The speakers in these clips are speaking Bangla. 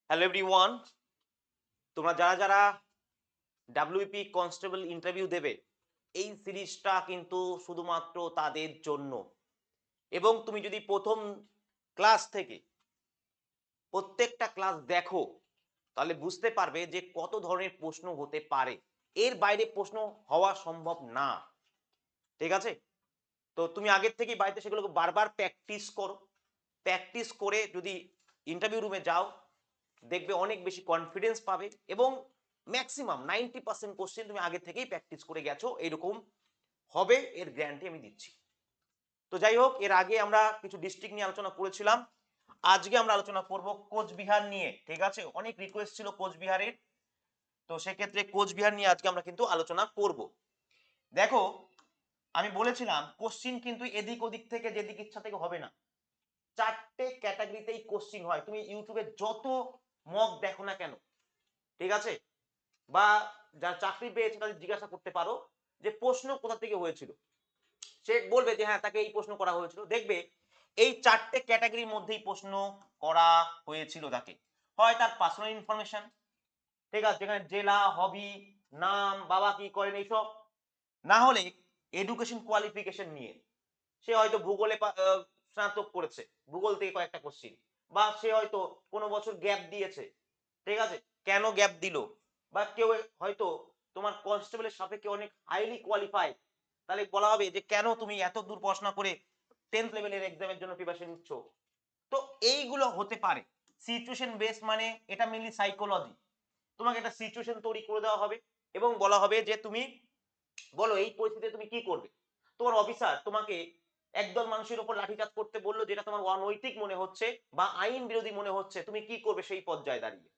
হ্যালো এভরিওয়ান, তোমরা যারা যারা ডাব্লিউপি কনস্টেবল ইন্টারভিউ দেবে, এই সিরিজটা কিন্তু শুধুমাত্র তাদের জন্য। এবং তুমি যদি প্রথম ক্লাস থেকে প্রত্যেকটা ক্লাস দেখো, তাহলে বুঝতে পারবে যে কত ধরনের প্রশ্ন হতে পারে। এর বাইরে প্রশ্ন হওয়া সম্ভব না। ঠিক আছে? তো তুমি আগের থেকেই বাড়িতে সেগুলোকে বারবার প্র্যাকটিস করো। প্র্যাকটিস করে যদি ইন্টারভিউ রুমে যাও, দেখবে অনেক বেশি কনফিডেন্স পাবে এবং ম্যাক্সিমাম 90% কোশ্চেন তুমি আগে থেকেই প্র্যাকটিস করে গেছো, এরকম হবে, এর গ্যারান্টি আমি দিচ্ছি। তো যাই হোক, এর আগে আমরা কিছু ডিস্ট্রিক্ট নিয়ে আলোচনা করেছিলাম। আজকে আমরা আলোচনা করব কোচবিহার নিয়ে। ঠিক আছে, অনেক রিকোয়েস্ট ছিল কোচবিহারের, তো সেক্ষেত্রে কোচবিহার নিয়ে আজকে আমরা কিন্তু আলোচনা করব। দেখো, আমি বলেছিলাম কোশ্চিন কিন্তু এদিক ওদিক থেকে যেদিক ইচ্ছা থেকে হবে না। চারটে ক্যাটাগরিতেই কোশ্চিন হয়। তুমি ইউটিউবে যত মক দেখো না কেন, ঠিক আছে, বা যারা চাকরি পেয়েছে তাদের জিজ্ঞাসা করতে পারো যে প্রশ্ন কোথা থেকে হয়েছিল, সে বলবে যে হ্যাঁ তাকে এই প্রশ্ন করা হয়েছিল। দেখবে এই চারটে ক্যাটাগরির মধ্যেই প্রশ্ন করা হয়েছিল তাকে। হয় তার পার্সোনাল ইনফরমেশন, ঠিক আছে, যেখানে জেলা, হবি, নাম, বাবা কি করেন এইসব। না হলে এডুকেশন কোয়ালিফিকেশন নিয়ে, সে হয়তো ভূগোলে স্নাতক করেছে, ভূগোল থেকে কয়েকটা কোশ্চিন, বা সে হয়তো কোনো বছর গ্যাপ দিয়েছে, ঠিক আছে, কেন গ্যাপ দিল, বা কেউ হয়তো তোমার কনস্টেবলের সাপেক্ষে অনেক হাইলি কোয়ালিফাইড, তাহলে বলা হবে যে কেন তুমি এত দূর পড়াশোনা করে 10th লেভেলের এক্সামের জন্য প্রিপারেশন নিচ্ছ। তো এইগুলো হতে পারে সিচুয়েশন বেস, মানে এটা মেনলি সাইকোলজি। তোমাকে একটা সিচুয়েশন তৈরি করে দেওয়া হবে এবং বলা হবে যে তুমি বলো এই পরিস্থিতিতে তুমি কি করবে। তোমার অফিসার তোমাকে একদল মানুষের উপর লাঠিচার্জ করতে বললো, যেটা তোমার অনৈতিক মনে হচ্ছে বা আইন বিরোধী মনে হচ্ছে, তুমি কি করবে সেই পর্যায়ে দাঁড়িয়ে।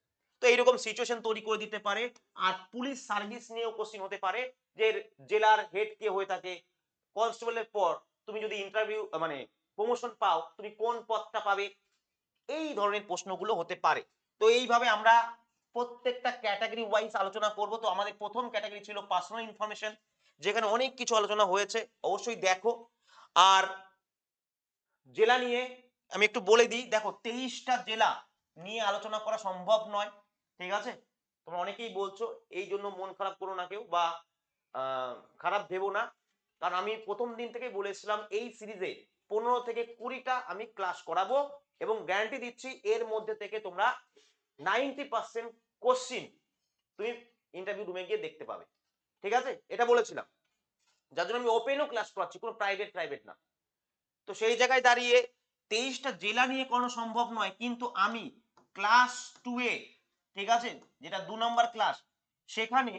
তো এইরকম সিচুয়েশন তৈরি করে দিতে পারে। আর পুলিশ সার্ভিস নিয়েও কোশ্চিন হতে পারে, যে জেলার হেড কে হয়ে থাকে, কনস্টেবলের পর তুমি যদি ইন্টারভিউ মানে প্রমোশন পাও, তুমি কোন পদটা পাবে, এই ধরনের প্রশ্নগুলো হতে পারে। তো এইভাবে আমরা প্রত্যেকটা ক্যাটাগরি ওয়াইজ আলোচনা করব। তো আমাদের প্রথম ক্যাটাগরি ছিল পার্সোনাল ইনফরমেশন, যেখানে অনেক কিছু আলোচনা হয়েছে, অবশ্যই দেখো। আর জেলা নিয়ে আমি একটু বলে দিই, দেখো 23টা জেলা নিয়ে আলোচনা করা সম্ভব নয়, ঠিক আছে। তোমরা অনেকেই বলছো, এই জন্য মন খারাপ করো না কেউ, বা খারাপ ভেবো না। কারণ আমি প্রথম দিন থেকেই বলেছিলাম এই সিরিজে 15 থেকে 20টা আমি ক্লাস করাবো এবং গ্যারান্টি দিচ্ছি এর মধ্যে থেকে তোমরা 90% কোশ্চিন তুমি ইন্টারভিউ রুমে গিয়ে দেখতে পাবে, ঠিক আছে, এটা বলেছিলাম। যার জন্য আমি ওপেনও ক্লাস করাচ্ছি, কোনো প্রাইভেট প্রাইভেট না। তো সেই জায়গায় দাঁড়িয়ে 23টা জেলা নিয়ে কোনো সম্ভব নয়, কিন্তু আমি ক্লাস 2 এ, ঠিক আছে, যেটা 2 নম্বর ক্লাস, সেখানে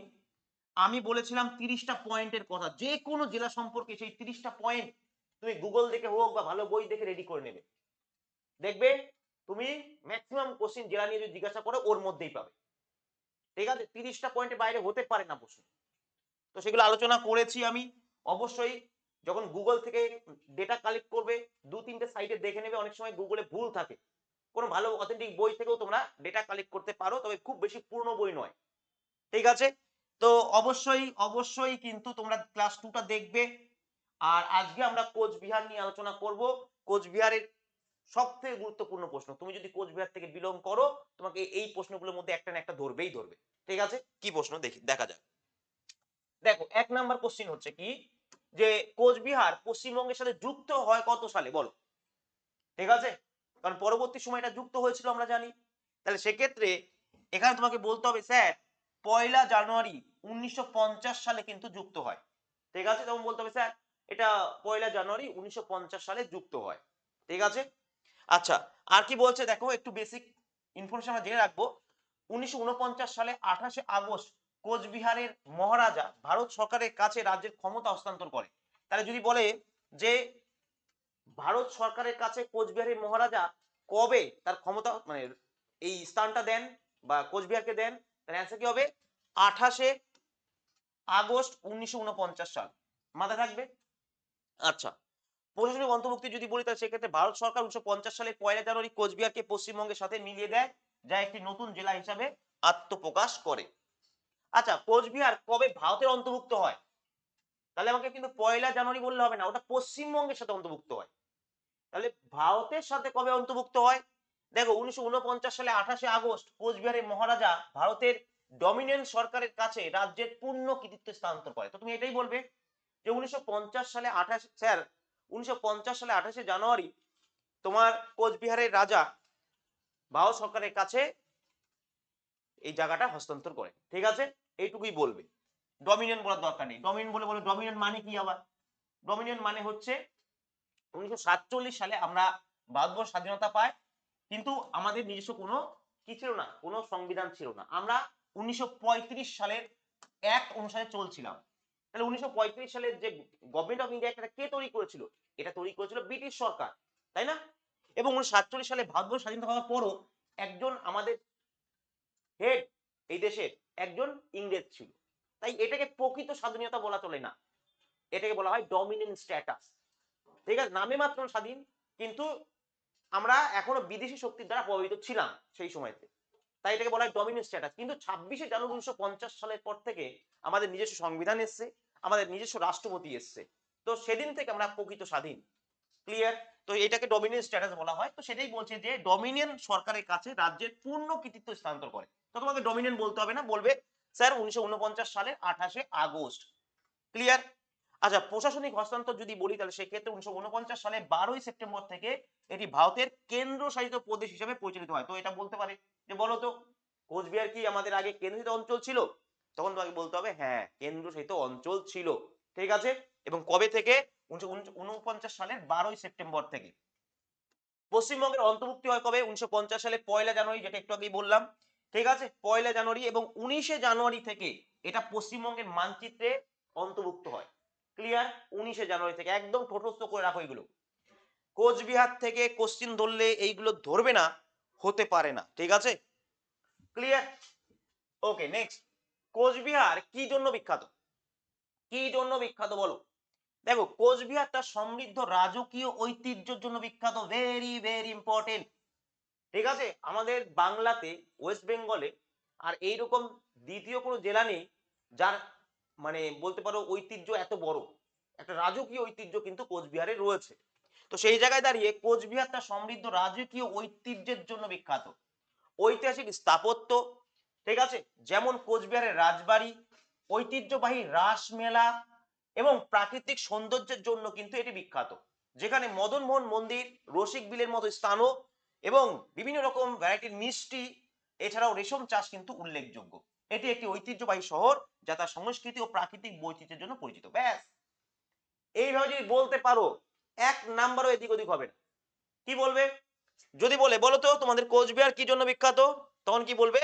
আমি বলেছিলাম 30টা পয়েন্টের কথা। যে কোনো জেলা সম্পর্কে সেই 30টা পয়েন্ট তুমি গুগল দেখে হোক বা ভালো বই দেখে রেডি করে নেবে। দেখবে তুমি ম্যাক্সিমাম কোশ্চিন জেলা নিয়ে যদি জিজ্ঞাসা করো ওর মধ্যেই পাবে, ঠিক আছে। 30টা পয়েন্টের বাইরে হতে পারে না প্রশ্ন। তো সেগুলো আলোচনা করেছি আমি। অবশ্যই যখন গুগল থেকে ডেটা কালেক্ট করবে, 2-3টে সাইটে দেখে নেবে, অনেক সময় গুগলে ভুল থাকে। কোনো ভালো অথেন্টিক বই থেকেও তোমরা ডেটা কালেক্ট করতে পারো, তবে খুব বেশি পুরনো বই নয়, ঠিক আছে। তো অবশ্যই অবশ্যই কিন্তু তোমরা ক্লাস 2টা দেখবে। আর আজকে আমরা কোচবিহার নিয়ে আলোচনা করব। কোচবিহারের সব থেকে গুরুত্বপূর্ণ প্রশ্ন, তুমি যদি কোচবিহার থেকে বিলং করো, তোমাকে এই প্রশ্নগুলোর মধ্যে একটা না একটা ধরবেই ধরবে, ঠিক আছে। কি প্রশ্ন দেখি, দেখা যাক। দেখো 1 নাম্বার কোশ্চিন হচ্ছে কি, যে কোচবিহার পশ্চিমবঙ্গের সাথে যুক্ত হয় কত সালে বলো, ঠিক আছে। কারণ পরবর্তী সময় এটা যুক্ত হয়েছিল আমরা জানি। তাহলে সেক্ষেত্রে এখানে তোমাকে বলতে হবে স্যার 1লা জানুয়ারি 1950 সালে কিন্তু যুক্ত হয়, ঠিক আছে। তখন বলতে হবে স্যার এটা 1লা জানুয়ারি 1950 সালে যুক্ত হয়, ঠিক আছে। আচ্ছা, আর কি বলছে দেখো, একটু বেসিক ইনফরমেশন আমরা জেনে রাখবো। 1949 সালে 28শে আগস্ট কোচবিহারের মহারাজা ভারত সরকারের কাছে রাজ্যের ক্ষমতা হস্তান্তর করে। তাহলে যদি বলে যে ভারত সরকারের কাছে কোচবিহারের মহারাজা কবে তার ক্ষমতা মানে এই স্থানটা দেন বা কোচবিহারকে দেন, তার অ্যান্সার কি হবে 28শে আগস্ট 1949 সাল, মাথায় থাকবে। আচ্ছা, প্রশাসনিক অন্তর্ভুক্তি যদি বলি, তাহলে সেক্ষেত্রে ভারত সরকার 1950 সালে 1লা জানুয়ারি কোচবিহারকে পশ্চিমবঙ্গের সাথে মিলিয়ে দেয়, যা একটি নতুন জেলা হিসাবে আত্মপ্রকাশ করে। আচ্ছা, কোচবিহার কবে ভারতের অন্তর্ভুক্ত হয়, তাহলে আমাকে কিন্তু 1লা জানুয়ারি বললে হবে না, ওটা পশ্চিমবঙ্গের সাথে অন্তর্ভুক্ত হয়। তাহলে ভারতের সাথে কবে অন্তর্ভুক্ত হয়, দেখো 1949 সালে 28 আগস্ট কোচবিহারের মহারাজা ভারতের ডমিনেন্ট সরকারের কাছে রাজ্যের পূর্ণ কৃতিত্ব স্থানান্তর করে। তো তুমি এটাই বলবে যে 1950 সালে 28 স্যার 1950 সালে 28 জানুয়ারি তোমার কোচবিহারের রাজা ভারত সরকারের কাছে এই জায়গাটা হস্তান্তর করে। ঠিক আছে, এইটুকুই বলবে, ডমিনেন্ট বলার দরকার নেই। ডমিনেন্ট বলে ডমিনেন্ট মানে কি আবার? ডমিনেন্ট মানে হচ্ছে 1947 সালে আমরা ভারতবর্ষ স্বাধীনতা পাই, কিন্তু আমাদের নিজস্ব কোনো কি ছিল না, কোনো সংবিধান ছিল না। আমরা 1935 সালের অ্যাক্ট অনুসারে চলছিলাম। তাহলে 1935 সালের যে গভর্নমেন্ট অফ ইন্ডিয়া এটা কে তৈরি করেছিল? এটা তৈরি করেছিল ব্রিটিশ সরকার, তাই না? এবং 1947 সালে ভারতবর্ষ স্বাধীনতা হওয়ার পরও একজন আমাদের হেড এই দেশের একজন ইংরেজ ছিল। তাই এটাকে প্রকৃত স্বাধীনতা বলা চলে না, এটাকে বলা হয় ডমিনেন্ট স্ট্যাটাস। ঠিক আছে, নামে মাত্র স্বাধীন, কিন্তু আমরা এখনো বিদেশি শক্তির দ্বারা প্রভাবিত ছিলাম সেই সময়তে, তাই এটাকে বলা হয় ডমিনেন্ট স্ট্যাটাস। কিন্তু 26 জানুয়ারি 1950 সালের পর থেকে আমাদের নিজস্ব সংবিধান এসছে, আমাদের নিজস্ব রাষ্ট্রপতি এসছে, তো সেদিন থেকে আমরা প্রকৃত স্বাধীন। ক্লিয়ার? তো এটাকে ডমিনেন্ট স্ট্যাটাস বলা হয়। তো সেটাই বলছে যে ডমিনিয়ন সরকারের কাছে রাজ্যের পূর্ণ কৃতিত্ব স্থানান্তর করে। তো তোমাকে ডমিনিয়ন বলতে হবে না, বলবে স্যার 1949 সালের 28 আগস্ট। ক্লিয়ার? আচ্ছা, প্রশাসনিক হস্তান্তর যদি বলি তাহলে সেক্ষেত্রে 1949 সালে 12 সেপ্টেম্বর থেকে এটি ভারতের কেন্দ্রশাসিত প্রদেশ হিসেবে পরিচালিত হয়। তো এটা বলতে পারে যে বলো তো কোচবিহার কি আমাদের আগে কেন্দ্রশাসিত অঞ্চল ছিল? তখন তোমাকে বলতে হবে হ্যাঁ কেন্দ্রশাসিত অঞ্চল ছিল। ঠিক আছে, এবং কবে থেকে? 1949 সালের 12 সেপ্টেম্বর থেকে। পশ্চিমবঙ্গের অন্তর্ভুক্তি হয় কবে? 1950 সালে 1 জানুয়ারি, যেটা একটু আগেই বললাম। ঠিক আছে, 1 জানুয়ারি, এবং 19 জানুয়ারি থেকে এটা পশ্চিমবঙ্গের মানচিত্রে অন্তর্ভুক্ত হয়। ক্লিয়ার? 19 জানুয়ারি থেকে একদম ঠোঁটস্থ করে রাখো এগুলো। কোচবিহার থেকে কোশ্চিন ধরলে এইগুলো ধরবে না, হতে পারে না। ঠিক আছে, ক্লিয়ার? ওকে, নেক্সট। কোচবিহার কি জন্য বিখ্যাত? কি জন্য বিখ্যাত বলো? দেখো, কোচবিহার তার সমৃদ্ধ রাজকীয় ঐতিহ্যের জন্য বিখ্যাত। Very very important. ঠিক আছে, আমাদের বাংলাতে, ওয়েস্ট বেঙ্গলে আর এইরকম দ্বিতীয় কোনো জেলা নেই যার মানে বলতে পারো ঐতিহ্য এত বড়। একটা রাজকীয় ঐতিহ্য কিন্তু কোচবিহারে রয়েছে। তো সেই জায়গায় দাঁড়িয়ে কোচবিহার তার সমৃদ্ধ রাজকীয় ঐতিহ্যের জন্য বিখ্যাত। ঐতিহাসিক স্থাপত্য, ঠিক আছে, যেমন কোচবিহারের রাজবাড়ি, ঐতিহ্যবাহী রাসমেলা এবং প্রাকৃতিক সৌন্দর্যের জন্য কিন্তু এটি বিখ্যাত, যেখানে মদনমোহন মন্দির, রসিক বিলের মতো স্থানও এবং বিভিন্ন রকম ভ্যারাইটির মিষ্টি, এছাড়াও রেশম চাষ কিন্তু উল্লেখযোগ্য। এটি একটি ঐতিহ্যবাহী শহর যা তার সংস্কৃতি ও প্রাকৃতিক বৈচিত্র্যের জন্য পরিচিত। ব্যাস, এইভাবে যদি বলতে পারো 1 নাম্বারও এদিক ওদিক হবে না। কি বলবে? যদি বলে বলো তো তোমাদের কোচবিহার কি জন্য বিখ্যাত, তখন কি বলবে?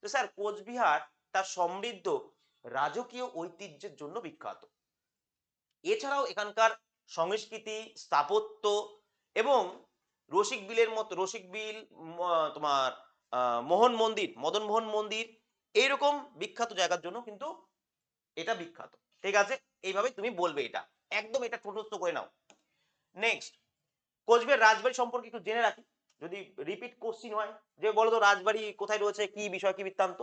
তো স্যার কোচবিহার তার সমৃদ্ধ রাজকীয় ঐতিহ্যের জন্য বিখ্যাত, এছাড়াও এখানকার সংস্কৃতি, স্থাপত্য এবং রসিক বিলের মতো রসিক বিল, তোমার মোহন মন্দির, মদন মোহন মন্দির, এইরকম বিখ্যাত জায়গার জন্য কিন্তু এটা বিখ্যাত। ঠিক আছে, এইভাবে তুমি বলবে এটা, একদম এটা ঠোঁটস্থ করে নাও। নেক্সট, কোচবিহার রাজবাড়ি সম্পর্কে একটু জেনে রাখি, যদি রিপিট কোশ্চিন হয় যে বলো তো রাজবাড়ি কোথায় রয়েছে, কি বিষয়, কি বৃত্তান্ত,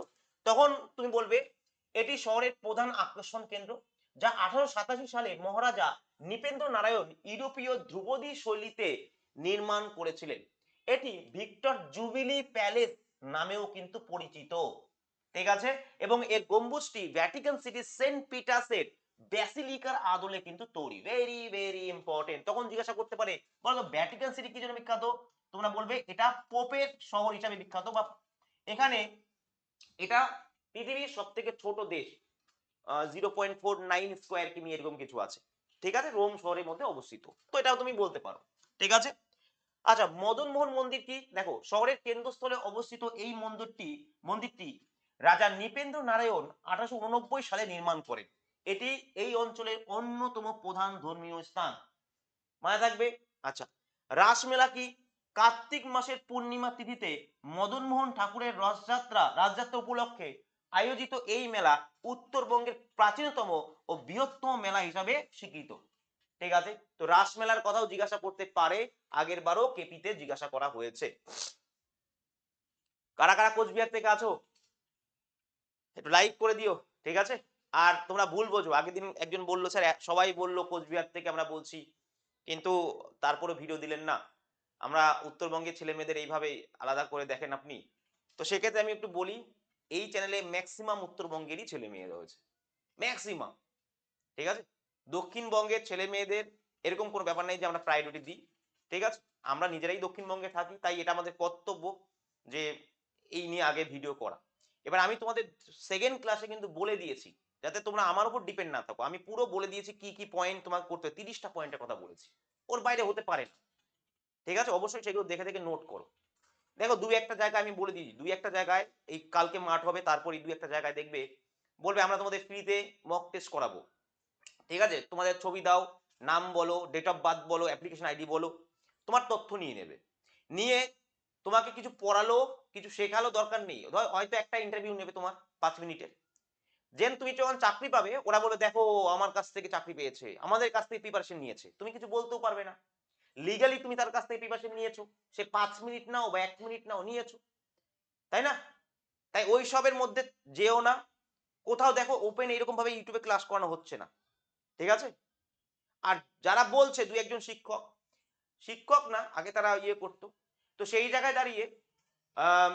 তখন তুমি বলবে এটি শহরের প্রধান আকর্ষণ কেন্দ্র, যা 1887 সালে মহারাজা নৃপেন্দ্র নারায়ণ ইউরোপীয় ধ্রুপদী শৈলীতে নির্মাণ করেছিলেন। এটি ভিক্টর জুবিলি প্যালেস নামেও কিন্তু পরিচিত। ঠিক আছে, এবং এর গম্বুজটি ভ্যাটিকান সিটি সেন্ট পিটার্সের ব্যাসিলিকার আদলে কিন্তু তৈরি। Very very important. তখন জিজ্ঞাসা করতে পারে বলো ভ্যাটিকান সিটি কি জন্য বিখ্যাত? তোমরা বলবে এটা পোপের শহর হিসাবে বিখ্যাত, বা এখানে এটা পৃথিবীর সব থেকে ছোট দেশ, 0.49 স্কোয়ার কিমি এরকম কিছু আছে। ঠিক আছে, রোম শহরের মধ্যে অবস্থিত। তো এটাও তুমি বলতে পারো। ঠিক আছে, আচ্ছা, মদন মোহন মন্দির কি? দেখো, শহরের কেন্দ্রস্থলে অবস্থিত এই মন্দিরটি রাজা নৃপেন্দ্র নারায়ণ 1889 সালে নির্মাণ করেন। এটি এই অঞ্চলের অন্যতম প্রধান ধর্মীয় স্থান। মনে থাকবে। আচ্ছা, রাসমেলা কি? কার্তিক মাসের পূর্ণিমা তিথিতে মদনমোহন ঠাকুরের রাজযাত্রা উপলক্ষে আয়োজিত এই মেলা উত্তরবঙ্গের প্রাচীনতম ও বৃহত্তম মেলা হিসাবে স্বীকৃত। ঠিক আছে, তো রাসমেলার কথাও জিজ্ঞাসা করতে পারে, আগের বারও কেপিতে জিজ্ঞাসা করা হয়েছে। কারা কারা কোচবিহার থেকে আছো একটু লাইক করে দিও। ঠিক আছে, আর তোমরা ভুল বোঝো, আগের দিন একজন বললো স্যার সবাই বললো কোচবিহার থেকে আমরা বলছি, কিন্তু তারপরে ভিডিও দিলেন না। আমরা উত্তরবঙ্গের ছেলে মেয়েদের এইভাবে আলাদা করে দেখেন আপনি? তো সেক্ষেত্রে আমি একটু বলি, এই চ্যানেলে ম্যাক্সিমাম উত্তরবঙ্গেরই ছেলে মেয়ে রয়েছে। ম্যাক্সিমাম। ঠিক আছে? দক্ষিণবঙ্গের ছেলে মেয়েদের এরকম কোনো ব্যাপার নেই যে আমরা প্রায়োরিটি দিই। ঠিক আছে? আমরা নিজেরাই দক্ষিণবঙ্গে থাকি। তাই এটা আমাদের কর্তব্য যে এই নিয়ে আগে ভিডিও করা। এবার আমি তোমাদের 2nd ক্লাসে কিন্তু বলে দিয়েছি। যাতে তোমরা আমার উপর ডিপেন্ড না থাকো। আমি পুরো বলে দিয়েছি কি, কি পয়েন্ট তোমাকে করতে হয়। 30 টা পয়েন্টের কথা বলেছি। ওর বাইরে হতে পারে না। ঠিক আছে? অবশ্যই সেগুলো দেখে, দেখে নোট করো। দেখো ২-১ টা জায়গায় আমি বলে দিয়েছি। ২-১ টা জায়গায় এই কালকে মাঠ হবে তারপরেই ২-১ টা জায়গায় দেখবে বলবে আমরা তোমাদের ফ্রিতে মক টেস্ট করাবো। ঠিক আছে? তোমাদের ছবি দাও, নাম বলো, ডেট অফ বার্থ বলো, অ্যাপ্লিকেশন আইডি বলো। তোমার তথ্য নিয়ে নেবে। নিয়ে তোমাকে কিছু পড়ালো, কিছু শেখালো দরকার নেই। হয়তো একটা ইন্টারভিউ নেবে তোমার ৫ মিনিটের। দেন তুমি যখন চাকরি পাবে ওরা বলবে দেখো আমার কাছ থেকে চাকরি পেয়েছে, আমাদের কাছ থেকে প্রিপারেশন নিয়েছে। তুমি কিছু বলতেও পারবে না। লিগালি তুমি তার কাছ থেকে প্রিপারেশন নিয়েছো। সে ৫ মিনিট নাও বা ১ মিনিট নাও নিয়েছো। তাই না? তাই ওইসবের মধ্যে যেও না। কোথাও দেখো ওপেন এরকম ভাবে ইউটিউবে ক্লাস করানো হচ্ছে না। ঠিক আছে? আর যারা বলছে ২-১ জন শিক্ষক, শিক্ষক না আগে তারা ইয়ে করত। তো সেই জায়গায় দাঁড়িয়ে আম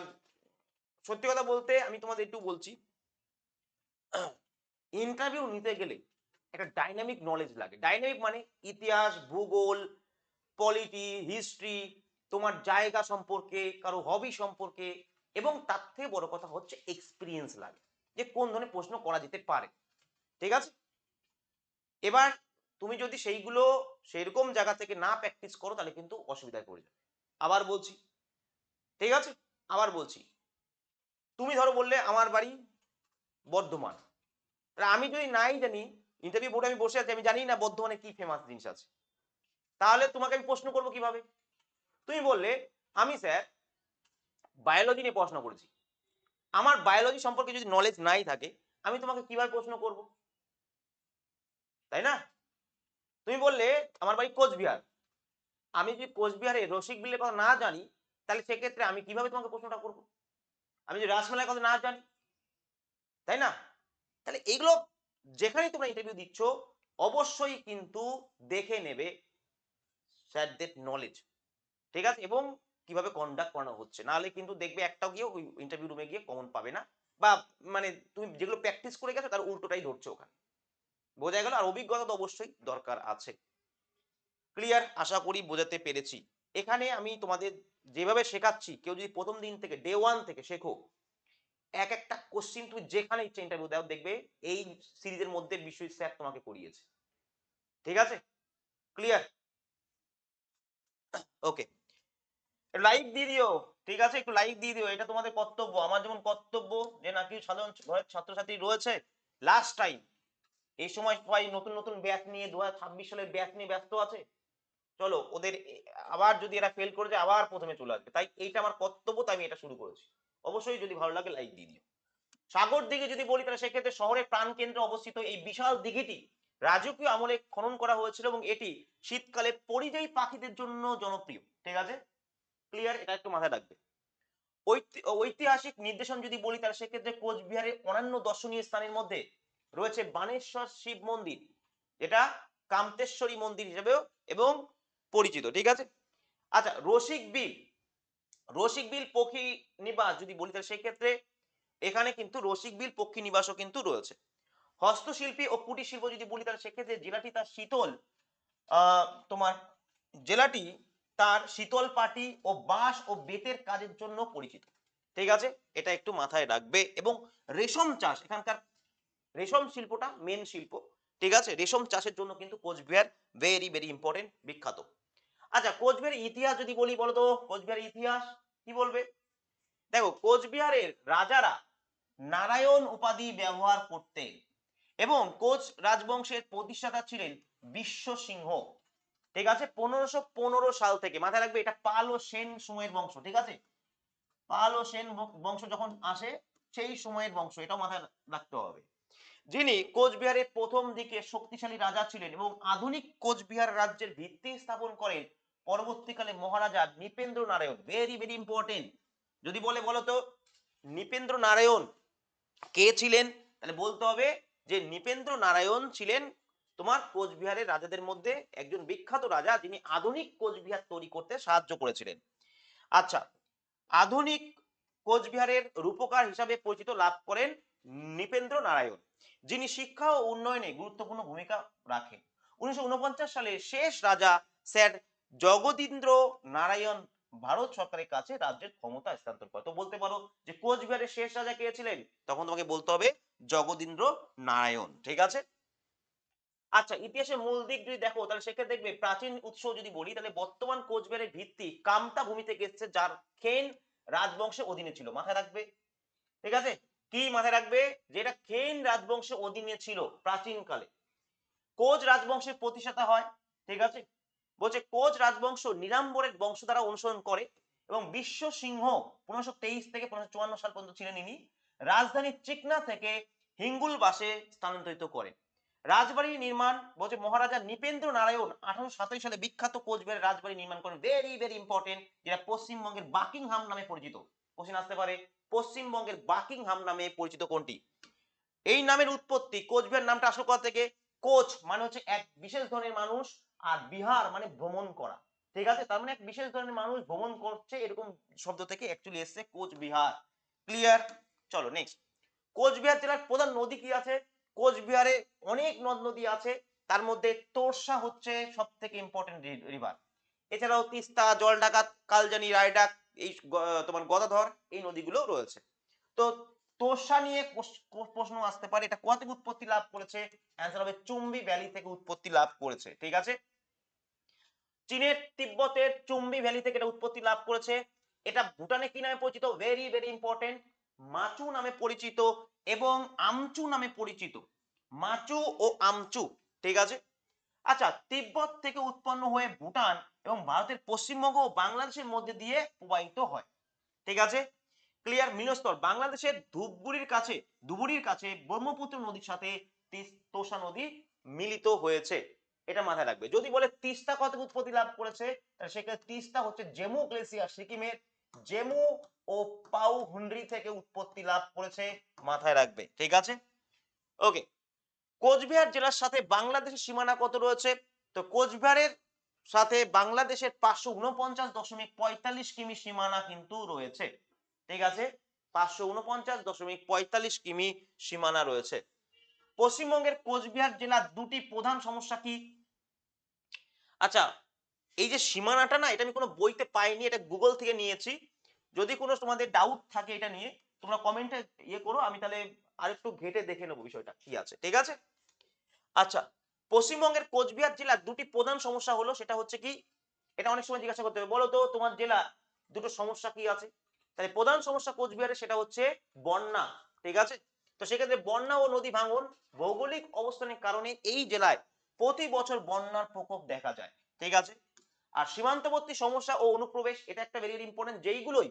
সত্যি কথা বলতে আমি তোমাদের একটু বলছি, ইন্টারভিউ নিতে গেলে একটা ডাইনামিক নলেজ লাগে। ডাইনামিক মানে ইতিহাস, ভূগোল, পলিটি, হিস্ট্রি, তোমার জায়গা সম্পর্কে, কারো হবি সম্পর্কে এবং তার থেকে বড় কথা হচ্ছে এক্সপেরিয়েন্স লাগে। যে কোন ধরনের প্রশ্ন করা যেতে পারে। ঠিক আছে? এবার তুমি যদি সেইগুলো সেরকম জায়গা থেকে না প্র্যাকটিস করো তাহলে কিন্তু অসুবিধায় পড়ে যাবে। আবার বলছি, ঠিক আছে? আবার বলছি। তুমি ধরো বললে আমার বাড়ি বর্ধমান। তাহলে আমি যদি নাই জানি, ইন্টারভিউ বোর্ডে আমি বসে আছি, আমি জানি না বর্ধমানে কি ফেমাস জিনিস আছে। তাহলে তোমাকে আমি প্রশ্ন করব কিভাবে? তুমি বললে, "আমি স্যার বায়োলজি নিয়ে পড়াশোনা করেছি।" আমার বায়োলজি সম্পর্কে যদি নলেজ নাই থাকে, আমি তোমাকে কিভাবে প্রশ্ন করব? তাই না? তুমি বললে, "আমার বাড়ি কোচবিহার।" আমি যদি কোচবিহারের রসিক বিলের কথা না জানি, তাহলে সেক্ষেত্রে আমি কিভাবে তোমাকে প্রশ্নটা করব? আমি যদি রাসমেলার কথা না জানি, তাই না? তাহলে এগুলো যেখানেই তোমরা ইন্টারভিউ দিচ্ছ, অবশ্যই কিন্তু দেখে নেবে স্যারদের নলেজ। ঠিক আছে? এবং কিভাবে কন্ডাক্ট করানো হচ্ছে। নাহলে কিন্তু দেখবে একটাও গিয়ে ওই ইন্টারভিউ রুমে গিয়ে কমন পাবে না। বা মানে তুমি যেগুলো প্র্যাকটিস করে গেছো তার উল্টোটাই ধরছে ওখানে। বোঝা গেল? আর অভিজ্ঞতা তো অবশ্যই দরকার আছে। ক্লিয়ার? আশা করি বোঝাতে পেরেছি। এখানে আমি তোমাদের যেভাবে শেখাচ্ছি, কেউ যদি ১ম দিন থেকে ডে 1 থেকে শেখো, একটা কোশ্চেন তুমি যেখানে ইচ্ছা ইন্টারভিউ দাও দেখবে এই সিরিজের মধ্যে বিশ্বজিৎ স্যার তোমাকে করিয়েছে। ঠিক আছে? ক্লিয়ার? ওকে। লাইক দিয়ে দিও। ঠিক আছে? একটু লাইক দিয়ে দিও। এটা তোমাদের কর্তব্য। আমার যেমন কর্তব্য যে নাকি সাধারণ ঘরের ছাত্রছাত্রী রয়েছে, লাস্ট টাইম। এই সময় সবাই নতুন, নতুন ব্যাচ নিয়ে ২০২৬ সালের ব্যাচ নিয়ে ব্যস্ত আছে। চলো ওদের আবার যদি এরা ফেল করে যায় আবার ১ম এ চলে আসবে। তাই এইটা আমার কর্তব্য তাই আমি এটা শুরু করেছি। অবশ্যই যদি ভালো লাগে লাইক দিয়ে দিও। সাগর দিঘি যদি বলি তাহলে সেক্ষেত্রে শহরের প্রাণকেন্দ্রে অবস্থিত এই বিশাল দিঘিটি রাজকীয় আমলে খনন করা হয়েছিল এবং এটি শীতকালে পরিযায়ী পাখিদের জন্য জনপ্রিয়। ঠিক আছে? ক্লিয়ার? এটা একটু মাথায় রাখবে। ঐতিহাসিক নির্দেশন যদি বলি তাহলে সেক্ষেত্রে কোচবিহারের অন্যান্য দর্শনীয় স্থানের মধ্যে রয়েছে বানেশ্বর শিব মন্দির, যেটা কামতেশ্বরী মন্দির হিসেবেও এবং পরিচিত। ঠিক আছে? আচ্ছা, রসিক বিল পক্ষী নিবাস যদি বলি তাহলে সেক্ষেত্রে এখানে কিন্তু রসিক বিল পক্ষী নিবাসও কিন্তু রয়েছে। হস্তশিল্পী ও কুটির শিল্প যদি বলি তাহলে সেক্ষেত্রে জেলাটি তার শীতল তোমার জেলাটি তার শীতল পাটি ও বাঁশ ও বেতের কাজের জন্য পরিচিত। ঠিক আছে? এটা একটু মাথায় রাখবে এবং রেশম চাষ এখানকার রেশম শিল্পটা মেন শিল্প। ঠিক আছে? রেশম চাষের জন্য কিন্তু কোচবিহার ভেরি, ভেরি ইম্পোর্টেন্ট, বিখ্যাত। আচ্ছা, কোচবিহারের ইতিহাস যদি বলি বলো তো কোচবিহারের ইতিহাস কি বলবে? দেখো কোচবিহারের রাজারা নারায়ণ উপাধি ব্যবহার করতেন এবং কোচ রাজবংশের প্রতিষ্ঠাতা ছিলেন বিশ্ব সিংহ। ঠিক আছে? ১৫১৫ সাল থেকে মাথায় রাখবে এটা পাল ও সেন সময়ের বংশ। ঠিক আছে? পাল ও সেন বংশ যখন আসে সেই সময়ের বংশ, এটাও মাথায় রাখতে হবে। যিনি কোচবিহারের প্রথম দিকে শক্তিশালী রাজা ছিলেন এবং আধুনিক কোচবিহার রাজ্যের ভিত্তি স্থাপন করেন পরবর্তীকালে Maharaja Nripendra Narayan. Very, very important. যদি বলো তো নৃপেন্দ্র নারায়ণ কে ছিলেন? তাহলে বলতে হবে যে নৃপেন্দ্র নারায়ণ ছিলেন তোমার কোচবিহারের রাজাদের মধ্যে একজন বিখ্যাত রাজা, যিনি আধুনিক কোচবিহার তৈরি করতে সাহায্য করেছিলেন। আচ্ছা, আধুনিক কোচবিহারের রূপকার হিসাবে পরিচিত লাভ করেন নৃপেন্দ্র নারায়ণ, যিনি শিক্ষা ও উন্নয়নে গুরুত্বপূর্ণ ভূমিকা রাখেন। 1949 সালে শেষ রাজা স্যার জগদীন্দ্র নারায়ণ ভারত সরকারের কাছে রাজ্যের ক্ষমতা হস্তান্তর করে। তো বলতে পারো যে কোচবিহারের শেষ রাজা কে ছিলেন, তখন তোমাকে বলতে হবে জগদীন্দ্র নারায়ণ। ঠিক আছে। আচ্ছা, ইতিহাসের মূল দিক যদি দেখো তাহলে সেক্ষেত্রে দেখবে প্রাচীন উৎস যদি বলি তাহলে বর্তমান কোচবিহারের ভিত্তি কামতা ভূমি থেকে এসেছে, যার খেন রাজবংশের অধীনে ছিল। মাথায় রাখবে, ঠিক আছে। কি মাথায় রাখবে, যে এটা খেন রাজবংশের অধীনে ছিল প্রাচীনকালে। কোচ রাজবংশের প্রতিষ্ঠাতা হয়, ঠিক আছে। বলছে কোচ রাজবংশ নীলাম্বরের বংশ দ্বারা অনুসরণ করে এবং বিশ্ব সিংহ 1523 থেকে 1554 সাল পর্যন্ত ছিলেন ইনি। রাজধানী চিকনা থেকে হিঙ্গুলবাসে স্থানান্তরিত করেন। রাজবাড়ি নির্মাণ বলছে মহারাজা নৃপেন্দ্র নারায়ণ 1827 সালে বিখ্যাত কোচবিহারের রাজবাড়ি নির্মাণ করেন। ভেরি ভেরি ইম্পর্টেন্ট, যেটা পশ্চিমবঙ্গের বাকিংহাম নামে পরিচিত। কোশ্চেন আসতে পারে, পশ্চিমবঙ্গের বাকিংহাম নামে পরিচিত কোনটি? এই নামের উৎপত্তি, কোচবিহার নামটা আসল কথা থেকে, কোচ মানে হচ্ছে এক বিশেষ ধরনের মানুষ, আর বিহার মানে ভ্রমণ করা, ঠিক আছে। তার মানে এক বিশেষ ধরনের মানুষ ভ্রমণ করছে, এরকম শব্দ থেকে অ্যাকচুয়ালি এসেছে কোচবিহার। ক্লিয়ার? চলো নেক্সট। কোচবিহার জেলার প্রধান নদী কি আছে? কোচবিহারে অনেক নদ নদী আছে, তার মধ্যে তোরসা হচ্ছে সব থেকে ইম্পর্টেন্ট রিভার। এছাড়াও তিস্তা, জলঢাকা, কালজানি, রায়ডাক, এই তোমার গদাধর, এই নদীগুলো রয়েছে। তো তোর্ষা নিয়ে প্রশ্ন আসতে পারে, এটা কোথা থেকে উৎপত্তি লাভ করেছে? অ্যান্সার হবে চুম্বি ভ্যালি থেকে উৎপত্তি লাভ করেছে, ঠিক আছে। চীনের তিব্বতের চুম্বি ভ্যালি থেকে এটা উৎপত্তি লাভ করেছে। এটা ভুটানে কি নামে পরিচিত? ভেরি ভেরি ইম্পর্টেন্ট, মাচু নামে পরিচিত এবং আমচু নামে পরিচিত। মাচু ও আমচু, ঠিক আছে। আচ্ছা, তিব্বত থেকে উৎপন্ন হয়ে ভুটান এবং ভারতের পশ্চিমবঙ্গ ও বাংলাদেশের মধ্যে দিয়ে প্রবাহিত হয়, ঠিক আছে। ক্লিয়ার? মিলনস্থল বাংলাদেশের ধুবুরির কাছে ব্রহ্মপুত্র নদীর সাথে তোষা নদী মিলিত হয়েছে, এটা মাথায় রাখবে। যদি বলে তিস্তা কত উৎপত্তি লাভ করেছে, তাহলে সেক্ষেত্রে তিস্তা হচ্ছে জেমু গ্লেসিয়ার, সিকিমের জেমু ও পাউ হুন্ড্রি থেকে উৎপত্তি লাভ করেছে, মাথায় রাখবে, ঠিক আছে। ওকে, কোচবিহার জেলার সাথে বাংলাদেশের সীমানা কত রয়েছে? তো কোচবিহারের সাথে বাংলাদেশের 549.45 কিমি সীমানা কিন্তু রয়েছে, ঠিক আছে। 549.45 কিমি সীমানা রয়েছে। পশ্চিমবঙ্গের কোচবিহার জেলার দুটি প্রধান সমস্যা কি? আচ্ছা, এই যে সীমানাটা না, এটা আমি কোনো বইতে পাইনি, এটা গুগল থেকে নিয়েছি। যদি কোনো তোমাদের ডাউট থাকে এটা নিয়ে, তোমরা কমেন্টে ইয়ে করো, আমি তাহলে আরেকটু ঘেটে দেখে নেবো বিষয়টা কি আছে, ঠিক আছে। আচ্ছা, পশ্চিমবঙ্গের কোচবিহার জেলার দুটি প্রধান সমস্যা হলো, সেটা হচ্ছে কি, এটা অনেক সময় জিজ্ঞাসা করতে হবে, বলো তো তোমার জেলা দুটো সমস্যা কি আছে? তাহলে প্রধান সমস্যা কোচবিহারে সেটা হচ্ছে বন্যা, ঠিক আছে। তো সেক্ষেত্রে বন্যা ও নদী ভাঙন, ভৌগোলিক অবস্থানের কারণে এই জেলায় প্রতি বছর বন্যার প্রকোপ দেখা যায়, ঠিক আছে। আর সীমান্তবর্তী সমস্যা ও অনুপ্রবেশ, এটা একটা ভেরি ইম্পর্টেন্ট, যেইগুলোই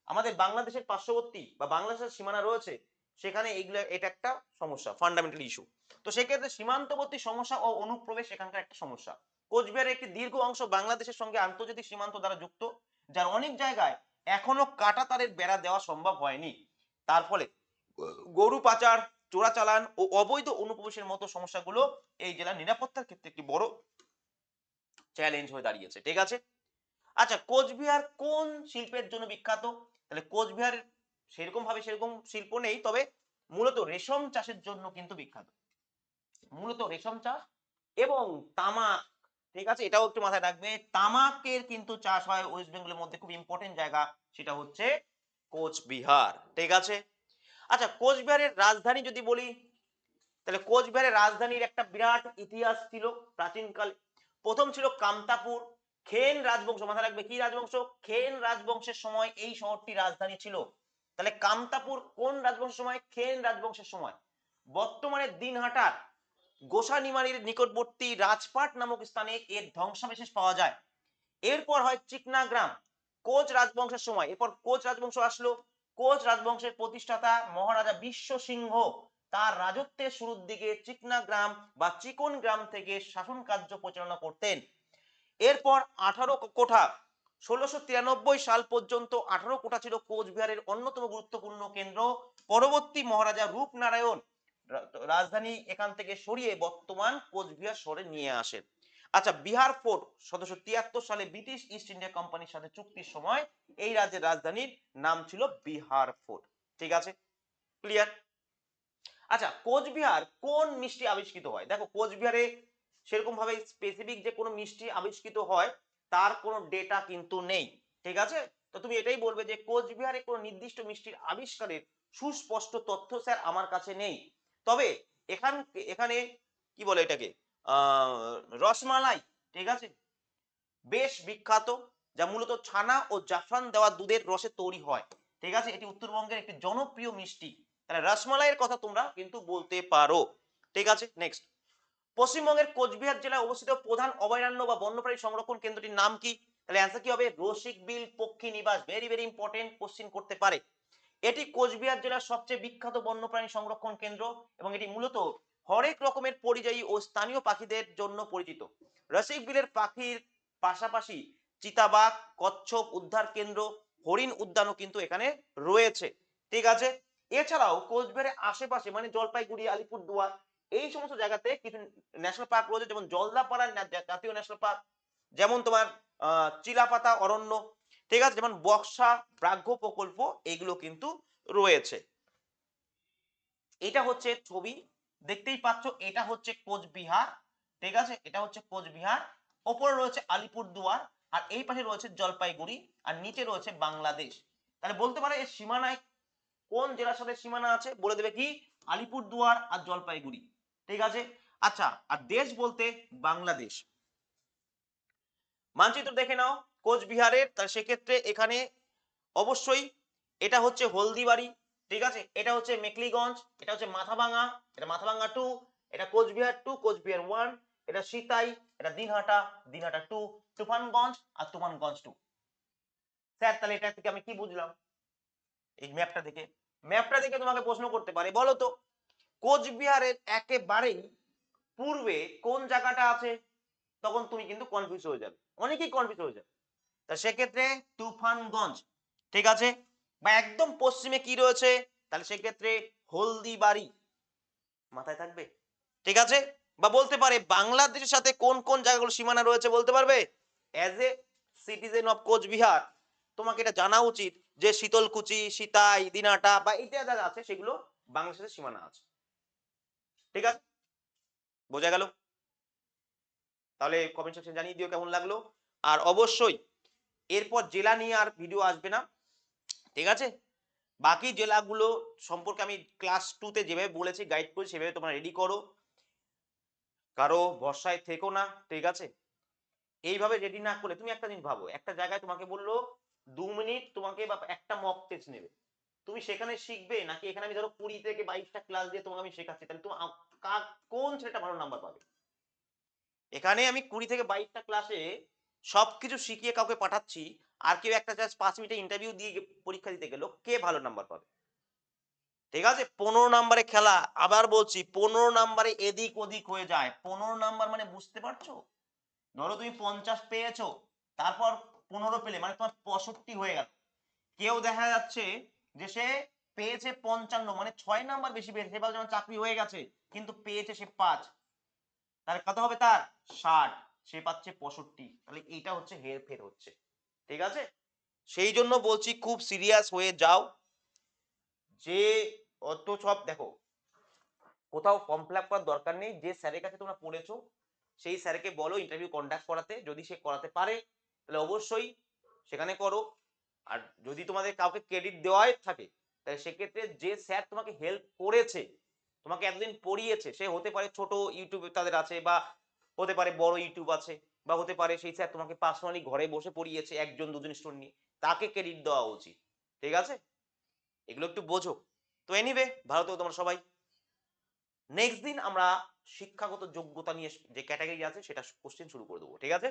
আমাদের বাংলাদেশের পার্শ্ববর্তী বা বাংলাদেশের সীমানা রয়েছে সেখানে এইগুলো, এটা একটা সমস্যা, ফান্ডামেন্টাল ইস্যু। তো সেক্ষেত্রে সীমান্তবর্তী সমস্যা ও অনুপ্রবেশ এখানকার একটা সমস্যা। কোচবিহারের একটি দীর্ঘ অংশ বাংলাদেশের সঙ্গে আন্তর্জাতিক সীমান্ত দ্বারা যুক্ত, যার অনেক জায়গায় এখনো কাঁটা তারের বেড়া দেওয়া সম্ভব হয়নি। তার ফলে গরু পাচার, চোরাচালান ও অবৈধ অনুপ্রবেশের মতো সমস্যাগুলো এই জেলার নিরাপত্তার ক্ষেত্রে একটি বড় চ্যালেঞ্জ হয়ে দাঁড়িয়েছে, ঠিক আছে। আচ্ছা, কোচবিহার কোন শিল্পের জন্য বিখ্যাত? তাহলে কোচবিহার সেরকম শিল্প নেই, তবে মূলত রেশম চাষের জন্য কিন্তু বিখ্যাত, মূলত রেশম চাষ এবং তামাক, ঠিক আছে। এটাও একটু মাথায় রাখবে, তামাকের কিন্তু চাষ হয় ওয়েস্ট বেঙ্গলের মধ্যে, খুব ইম্পর্টেন্ট জায়গা, সেটা হচ্ছে কোচবিহার, ঠিক আছে। আচ্ছা, কোচবিহারের রাজধানী যদি বলি, তাহলে কোচবিহারের রাজধানীর একটা বিরাট ইতিহাস ছিল প্রাচীনকালে। প্রথম ছিল কামতাপুর, খেন রাজবংশ, মাথায় রাখবে কি রাজবংশ? খেন রাজবংশের সময় এই শহরটি রাজধানী ছিল। তাহলে কামতাপুর কোন রাজবংশের সময়? খেন রাজবংশের সময়। বর্তমানে দিনহাটার গোসানিমারির নিকটবর্তী রাজপাট নামক স্থানে এর ধ্বংসাবশেষ পাওয়া যায়। এরপর হয় চিকনা গ্রাম, কোচ রাজবংশের সময়। এরপর কোচ রাজবংশ আসলো। কোচ রাজবংশের প্রতিষ্ঠাতা মহারাজা বিশ্ব সিংহ তার রাজত্বের শুরুর দিকে চিকনা গ্রাম বা চিকন গ্রাম থেকে শাসন কার্য পরিচালনা করতেন। এরপর 18 কোঠা, 1693 সাল পর্যন্ত 18 কোঠা ছিল কোচবিহারের অন্যতম গুরুত্বপূর্ণ কেন্দ্র। পরবর্তী মহারাজা রূপনারায়ণ রাজধানী এখান থেকে সরিয়ে বর্তমান কোচবিহার শহরে নিয়ে আসেন। আচ্ছা, বিহার ফোর্ট 1773 সালে ব্রিটিশ ইস্ট ইন্ডিয়া কোম্পানির সাথে চুক্তির সময় এই রাজ্যের রাজধানীর নাম ছিল বিহার ফোর্ট। ঠিক আছে, ক্লিয়ার? আচ্ছা, কোচবিহার কোন মিষ্টি আবিষ্কৃত হয়? দেখো, কোচবিহারে সেরকম ভাবে স্পেসিফিক যে কোনো মিষ্টি আবিষ্কৃত হয় তার কোনো ডেটা কিন্তু নেই। ঠিক আছে, তো তুমি এটাই বলবে যে কোচবিহারে কোনো নির্দিষ্ট মিষ্টির আবিষ্কারের সুস্পষ্ট তথ্য স্যার আমার কাছে নেই। তবে এখানে কি বলে এটাকে, রসমালাই, ঠিক আছে, বেশ বিখ্যাত, যা মূলত ছানা ও জাফরান দেওয়া দুধের রসে তৈরি হয়। ঠিক আছে, এটি উত্তরবঙ্গের একটি জনপ্রিয় মিষ্টি। তাহলে রসমালাইয়ের কথা তোমরা কিন্তু বলতে পারো। ঠিক আছে, নেক্সট। পশ্চিমবঙ্গের কোচবিহার জেলায় অবস্থিত প্রধান অভয়ারণ্য বা বন্যপ্রাণী সংরক্ষণ কেন্দ্রটির নাম কি? তাহলে অ্যান্সার কি হবে? রসিকবিল পক্ষী নিবাস। ভেরি ভেরি ইম্পর্টেন্ট কোশ্চিন করতে পারে। এটি কোচবিহার জেলার সবচেয়ে বিখ্যাত বন্যপ্রাণী সংরক্ষণ কেন্দ্র এবং এটি মূলত হরেক রকমের পরিযায়ী ও স্থানীয় পাখিদের জন্য পরিচিত। রসিকবিলের পাখির পাশাপাশি চিতাবাঘ, কচ্ছপ উদ্ধার কেন্দ্র, হরিণ উদ্যানও কিন্তু এখানে রয়েছে। ঠিক আছে, এছাড়াও কোচবিহারের আশেপাশে মানে জলপাইগুড়ি, আলিপুরদুয়ার এই সমস্ত জায়গাতে কিছু ন্যাশনাল পার্ক রয়েছে, যেমন জলদাপাড়া জাতীয় ন্যাশনাল পার্ক, যেমন তোমার চিলাপাতা অরণ্য, ঠিক আছে, যেমন বক্সা ব্যাঘ্র প্রকল্প, এগুলো কিন্তু রয়েছে। এটা হচ্ছে ছবি, দেখতেই পাচ্ছ, এটা হচ্ছে কোচবিহার। ঠিক আছে, এটা হচ্ছে কোচবিহার, ওপরে রয়েছে আলিপুরদুয়ার, আর এই পাশে রয়েছে জলপাইগুড়ি, আর নিচে রয়েছে বাংলাদেশ। তাহলে বলতে পারে এর সীমানায় কোন জেলার সাথে সীমানা আছে? বলে দেবে কি? আলিপুরদুয়ার আর জলপাইগুড়ি। ঠিক আছে, আচ্ছা, আর দেশ বলতে বাংলাদেশ। মানচিত্র দেখে নাও কোচবিহারের, তাহলে সেক্ষেত্রে এখানে অবশ্যই এটা হচ্ছে হলদিবাড়ি, ঠিক আছে, এটা হচ্ছে মেকলিগঞ্জ, এটা হচ্ছে মাথাভাঙা, এটা মাথাভাঙা 2, এটা কোচবিহার 2, কোচবিহার 1, এটা সিতাই, এটা দিনহাটা, দিনহাটা 2, তুফানগঞ্জ আর তুফানগঞ্জ 2। স্যার তাহলে এটা থেকে আমি কি বুঝলাম? এই ম্যাপটা দেখে তোমাকে প্রশ্ন করতে পারে, বলো তো কোচবিহারের একেবারেই পূর্বে কোন জায়গাটা আছে? তখন তুমি কিন্তু কনফিউজ হয়ে যাবে, অনেকেই কনফিউজ হয়ে যাবে। তা সেক্ষেত্রে তুফানগঞ্জ, ঠিক আছে, বা একদম পশ্চিমে কি রয়েছে? তাহলে সেক্ষেত্রে হলদিবাড়ি, মাথায় থাকবে। ঠিক আছে, বা বলতে পারে বাংলাদেশের সাথে কোন কোন জায়গাগুলো সীমানা রয়েছে বলতে পারবে? As a citizen of Cooch Behar তোমাকে এটা জানা উচিত যে শীতলকুচি, সিতাই, দিনহাটা বা এইটা যা আছে সেগুলো বাংলাদেশের সীমানা আছে। ঠিক আছে, বোঝা গেল? তাহলে কমেন্ট সেকশন জানিয়ে দিও কেমন লাগলো। আর অবশ্যই এরপর জেলা নিয়ে আর ভিডিও আসবে না, ঠিক আছে, বাকি জেলাগুলো সম্পর্কে আমি ক্লাস 2 তে যেভাবে বলেছি, গাইড করেছি, সেভাবে তোমরা রেডি করো, কারো ভরসায় থেকো না। ঠিক আছে, এইভাবে রেডি না করলে তুমি একটা জিনিস ভাবো, একটা জায়গায় তোমাকে বললো 2 মিনিট তোমাকে বা একটা মক টেস্ট নেবে, তুমি সেখানে শিখবে নাকি এখানে আমি ধরো 20 থেকে 22টা ক্লাস দিয়ে তোমাকে আমি শেখাচ্ছি, তাহলে তুমি কোন ছেলেটা ভালো নাম্বার পাবে? এখানে আমি 20 থেকে 22টা ক্লাসে সবকিছু শিখিয়ে কাউকে পাঠাচ্ছি, আর কেউ একটা জাস্ট 5 মিনিটে ইন্টারভিউ দিয়ে পরীক্ষা দিতে গেল, কে ভালো নাম্বার পাবে? ঠিক আছে, 15 নাম্বারে খেলা, আবার বলছি 15 নাম্বারে এদিক ওদিক হয়ে যায়। 15 নাম্বার মানে বুঝতে পারছো? ধরো তুমি 50 পেয়েছো, তারপর 15 পেলে মানে তোমার 65 হয়ে গেল। কেউ দেখা যাচ্ছে যে সে পেয়েছে 55 মানে 6 নাম্বার বেশি পেয়েছে, সে যেমন চাকরি হয়ে গেছে, কিন্তু পেয়েছে সে 5, তাহলে কত হবে তার? 60, সে পাচ্ছে 65। তাহলে এইটা হচ্ছে হেরফের হচ্ছে। ঠিক আছে, সেই জন্য বলছি খুব সিরিয়াস হয়ে যাও। যে অত সব দেখো, কোথাও ফর্ম ফিল আপ করার দরকার নেই, যে স্যারের কাছে তোমরা পড়েছো সেই স্যারকে বলো ইন্টারভিউ কন্ডাক্ট করাতে, যদি সে করাতে পারে তাহলে অবশ্যই সেখানে করো। আর যদি তোমাদের কাউকে ক্রেডিট দেওয়াই থাকে তাহলে সেক্ষেত্রে যে স্যার তোমাকে হেল্প করেছে, তোমাকে এতদিন পড়িয়েছে, সে হতে পারে ছোট ইউটিউব তাদের আছে, বা হতে পারে বড় ইউটিউব আছে, বা হতে পারে সেই স্যার তোমাকে পার্সোনালি ঘরে বসে পড়িয়েছে একজন দুজন স্টুডেন্ট নিয়ে, তাকে ক্রেডিট দেওয়া উচিত। ঠিক আছে, এগুলো একটু বোঝো। তো এনিওয়ে, ভালো তো তোমরা সবাই। নেক্সট দিন আমরা শিক্ষাগত যোগ্যতা নিয়ে যে ক্যাটাগরি আছে সেটা কোশ্চেন শুরু করে দেবো। ঠিক আছে।